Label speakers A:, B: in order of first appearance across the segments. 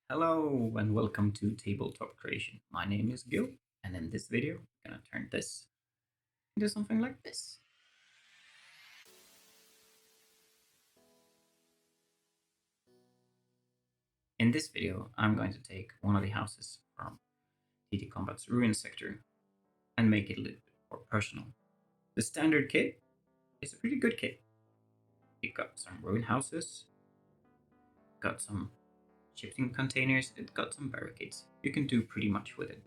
A: Hello and welcome to Tabletop Creation. My name is Gil, and in this video, I'm gonna turn this into something like this. In this video, I'm going to take one of the houses from TD Combat's Ruin sector and make it a little bit more personal. The standard kit is a pretty good kit. It got some ruin houses, got some shipping containers, it got some barricades. You can do pretty much with it.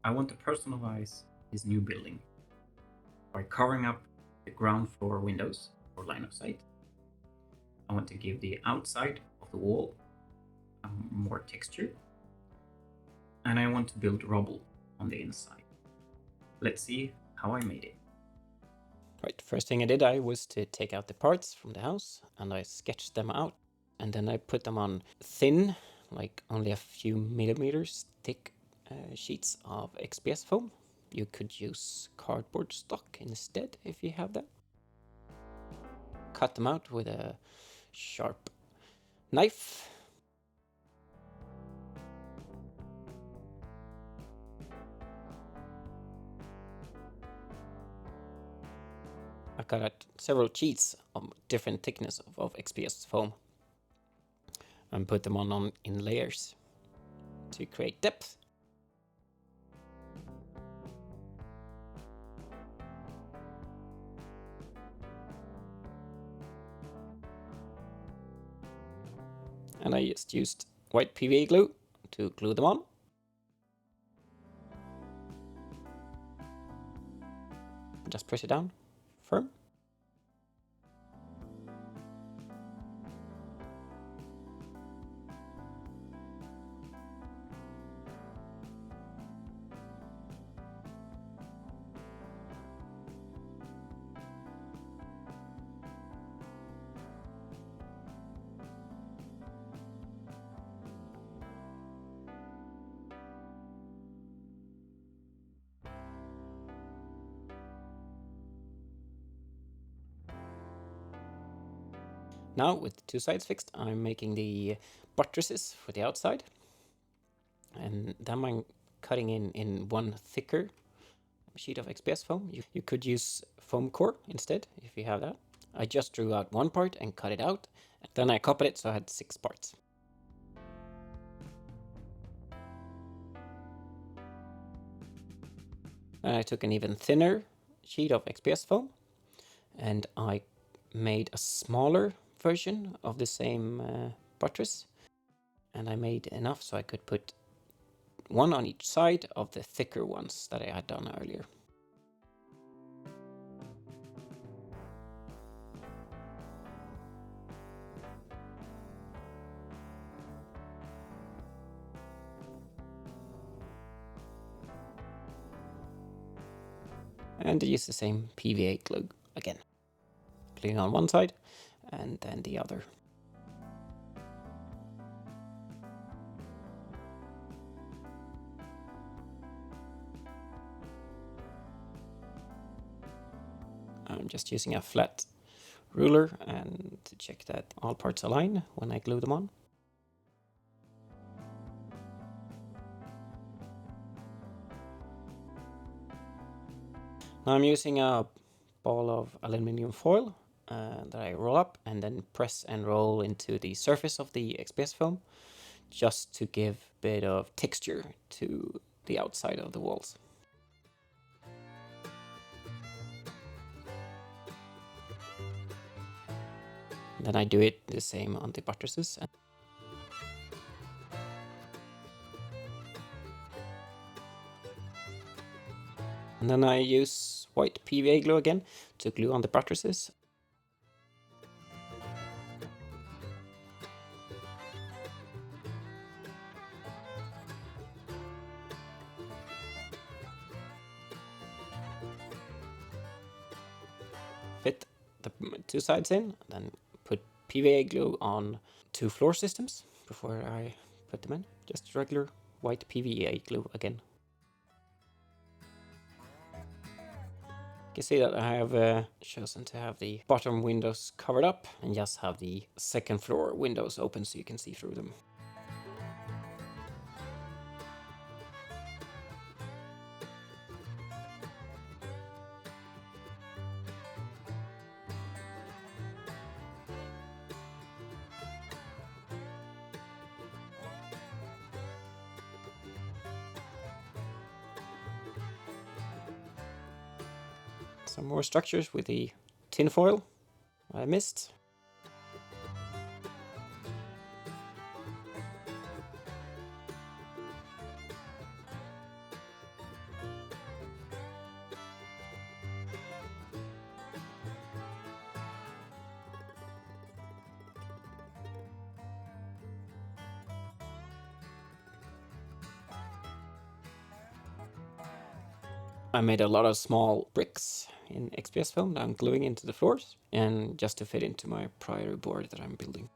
A: I want to personalize this new building by covering up the ground floor windows for line of sight. I want to give the outside of the wall more texture, and I want to build rubble on the inside. Let's see how I made it.
B: Right, first thing I did was to take out the parts from the house and I sketched them out, and then I put them on thin, like only a few millimeters thick sheets of XPS foam. You could use cardboard stock instead if you have that. Cut them out with a sharp knife. I cut out several sheets of different thickness of XPS foam and put them on in layers to create depth. And I just used white PVA glue to glue them on. Just press it down firm. Now, with the two sides fixed, I'm making the buttresses for the outside. And then I'm cutting in one thicker sheet of XPS foam. You could use foam core instead, if you have that. I just drew out one part and cut it out. Then I copied it, so I had 6 parts. Then I took an even thinner sheet of XPS foam, and I made a smaller version of the same buttress, and I made enough so I could put one on each side of the thicker ones that I had done earlier. And I use the same PVA glue again, gluing on one side and then the other. I'm just using a flat ruler and to check that all parts align when I glue them on. Now I'm using a ball of aluminium foil that I roll up and then press and roll into the surface of the XPS foam, just to give a bit of texture to the outside of the walls. Then I do it the same on the buttresses. And then I use white PVA glue again to glue on the buttresses. Fit the two sides in, then put PVA glue on 2 floor systems before I put them in. Just regular white PVA glue again. You can see that I have chosen to have the bottom windows covered up and just have the second floor windows open so you can see through them. some more structures with the tin foil I missed. I made a lot of small bricks in XPS foam that I'm gluing into the floors, and just to fit into my priory board that I'm building.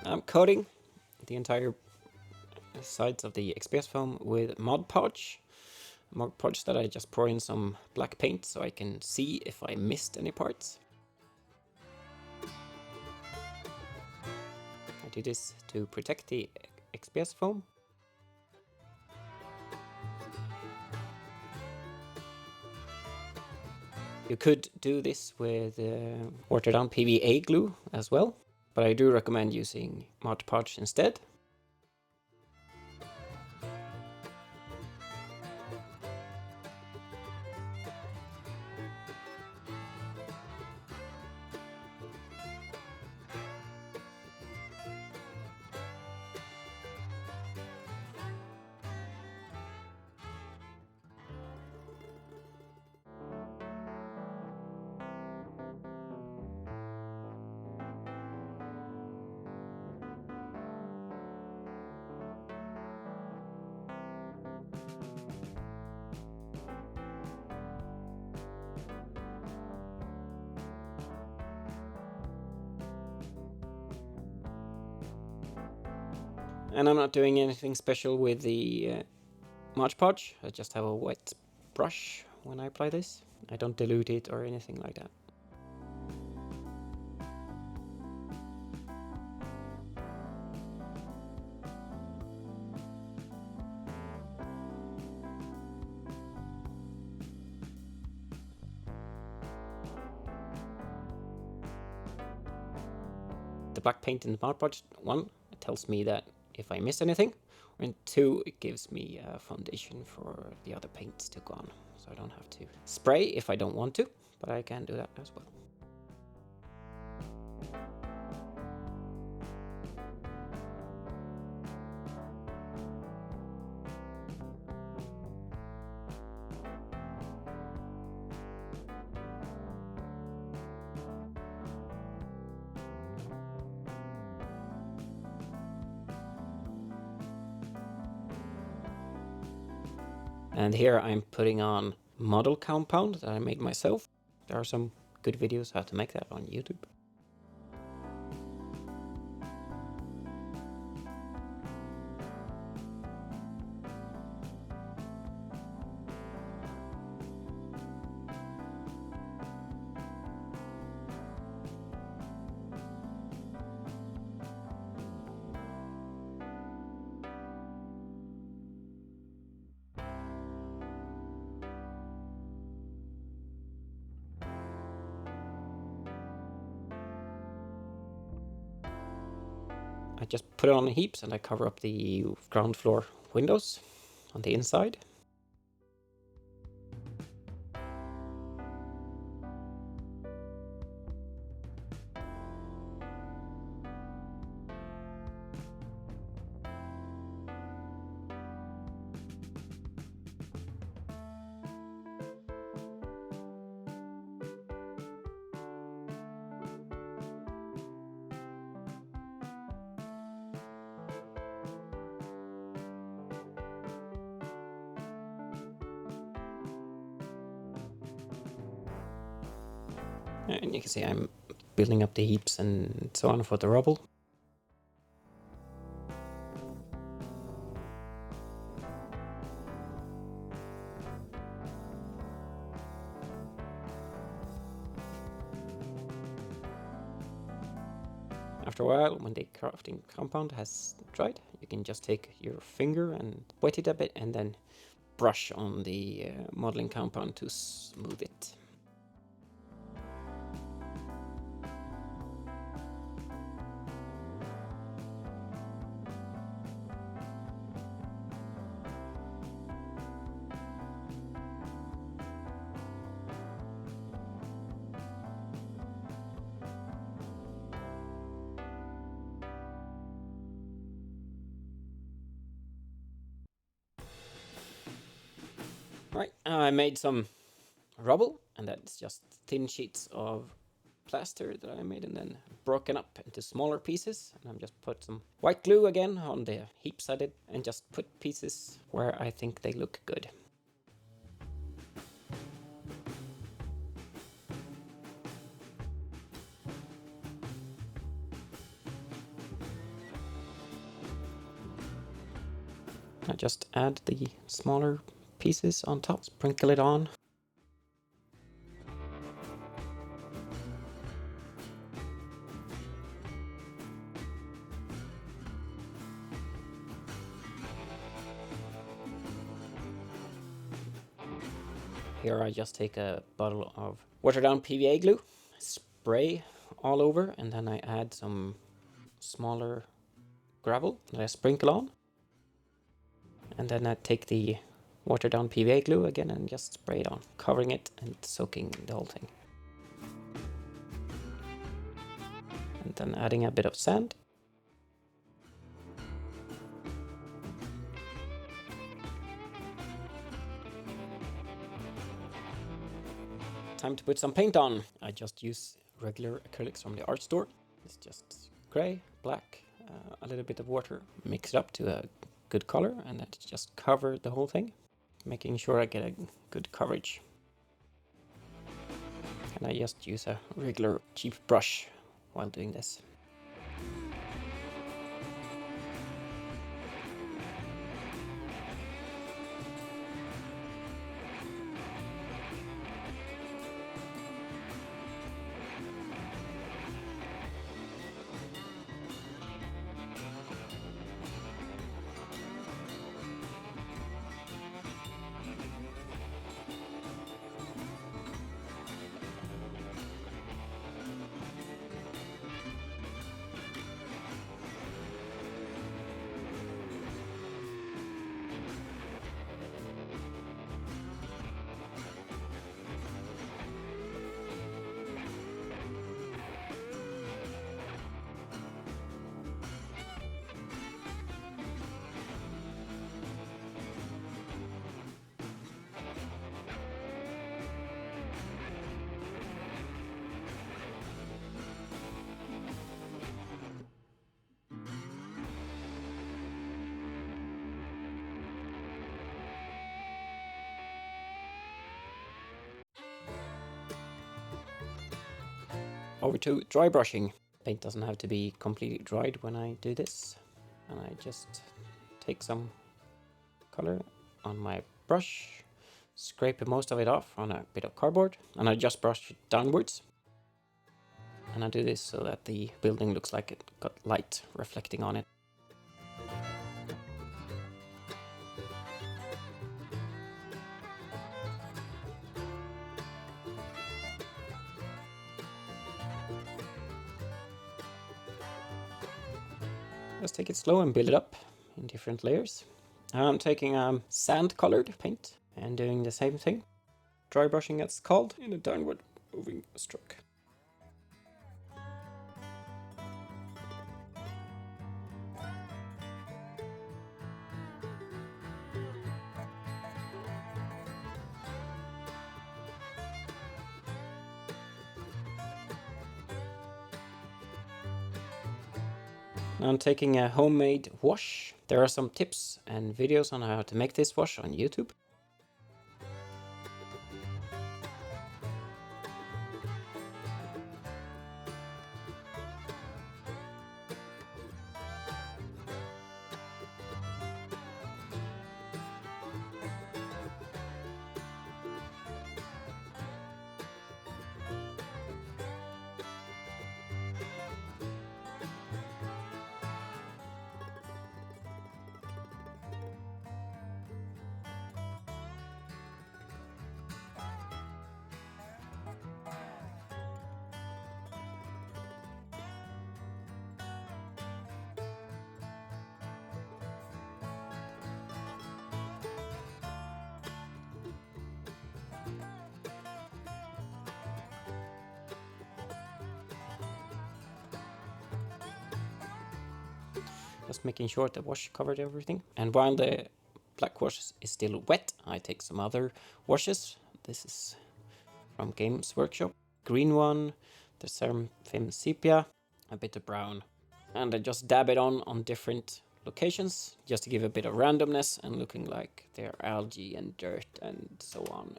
B: I'm coating the entire sides of the XPS foam with Mod Podge. Mod Podge that I just pour in some black paint so I can see if I missed any parts. I do this to protect the XPS foam. You could do this with watered down PVA glue as well, but I do recommend using Mod Podge instead. And I'm not doing anything special with the Mod Podge. I just have a wet brush when I apply this. I don't dilute it or anything like that. The black paint in the Mod Podge, one, it tells me that if I miss anything, and two, it gives me a foundation for the other paints to go on. So I don't have to spray if I don't want to, but I can do that as well. And here I'm putting on model compound that I made myself. There are some good videos how to make that on YouTube. I just put it on heaps and I cover up the ground floor windows on the inside. And you can see I'm building up the heaps and so on for the rubble. After a while, when the crafting compound has dried, you can just take your finger and wet it a bit and then brush on the modeling compound to smooth it. Right, I made some rubble, and that's just thin sheets of plaster that I made and then broken up into smaller pieces. And I'm just put some white glue again on the heaps I did and just put pieces where I think they look good. I just add the smaller pieces on top, sprinkle it on. Here I just take a bottle of watered down PVA glue, spray all over, and then I add some smaller gravel that I sprinkle on. And then I take the watered down PVA glue again and just spray it on, covering it and soaking the whole thing. And then adding a bit of sand. Time to put some paint on. I just use regular acrylics from the art store. It's just gray, black, a little bit of water. Mix it up to a good color and then just cover the whole thing, making sure I get a good coverage. And I just use a regular cheap brush while doing this. Over to dry brushing. Paint doesn't have to be completely dried when I do this. And I just take some color on my brush, scrape most of it off on a bit of cardboard, and I just brush it downwards. And I do this so that the building looks like it got light reflecting on it. Just take it slow and build it up in different layers. I'm taking sand colored paint and doing the same thing. Dry brushing, it's called, in a downward moving stroke. Now I'm taking a homemade wash. There are some tips and videos on how to make this wash on YouTube. just making sure the wash covered everything. And while the black wash is still wet, I take some other washes. This is from Games Workshop. Green one, the Seraphim Sepia, a bit of brown. And I just dab it on different locations, just to give a bit of randomness and looking like there are algae and dirt and so on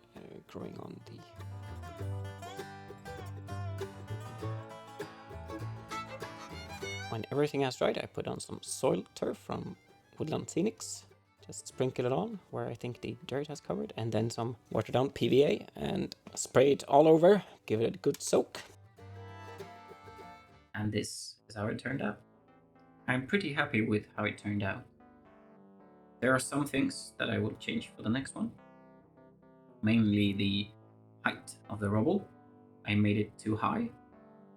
B: growing on the... When everything has dried, I put on some soil turf from Woodland Phoenix. Just sprinkle it on where I think the dirt has covered, and then some watered down PVA and spray it all over, give it a good soak.
A: And this is how it turned out. I'm pretty happy with how it turned out. There are some things that I will change for the next one. Mainly the height of the rubble. I made it too high,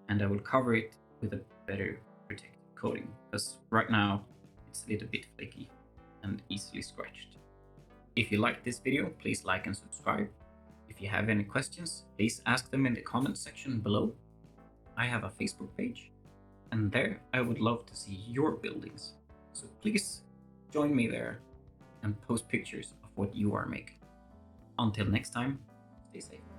A: and I will cover it with a better protective coating, because right now it's a little bit flaky and easily scratched. If you liked this video, please like and subscribe. If you have any questions, please ask them in the comment section below. I have a Facebook page, and there I would love to see your buildings. So please join me there and post pictures of what you are making. Until next time, stay safe.